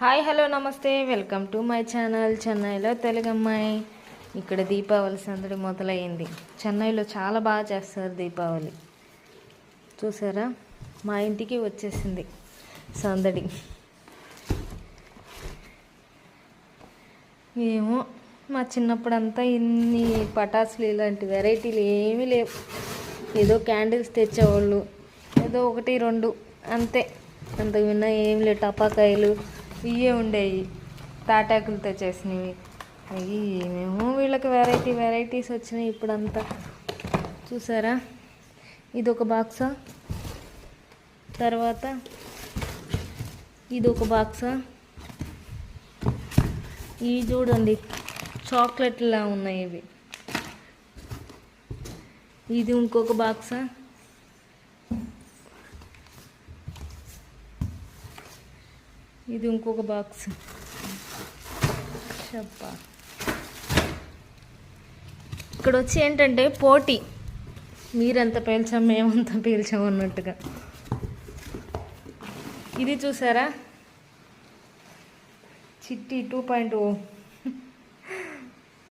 Hi hello నమస్తే welcome to my channel. చెన్నైలో తెలుగమ్మాయి. ఇక్కడ దీపావళి సందడి మొదలైంది. చెన్నైలో చాలా బాగా చేస్తారు దీపావళి. చూసారా, మా ఇంటికి వచ్చేసింది సందడి. ఏమో మా చిన్నప్పుడంతా ఇన్ని పటాసులు ఇలాంటి వెరైటీలు ఏమీ లేవు. ఏదో క్యాండిల్స్ తెచ్చేవాళ్ళు, ఏదో ఒకటి రెండు అంతే. అంతకు విన్నా ఏమి లేవు. టపాకాయలు ఇవే ఉండేవి, తాటాకులతో చేసినవి. అవి ఏమేమో వీళ్ళకి వెరైటీస్ వచ్చినాయి ఇప్పుడంతా. చూసారా, ఇది ఒక బాక్సా, తర్వాత ఇది ఒక బాక్సా, ఇవి చూడండి చాక్లెట్లా ఉన్నాయి ఇవి. ఇది ఇంకొక బాక్సా, ఇది ఇంకొక బాక్స్. చెప్పా ఇక్కడ వచ్చి ఏంటంటే పోటీ, మీరెంత పీల్చాం మేమంతా పీల్చాం అన్నట్టుగా. ఇది చూసారా, చిట్టి 2.0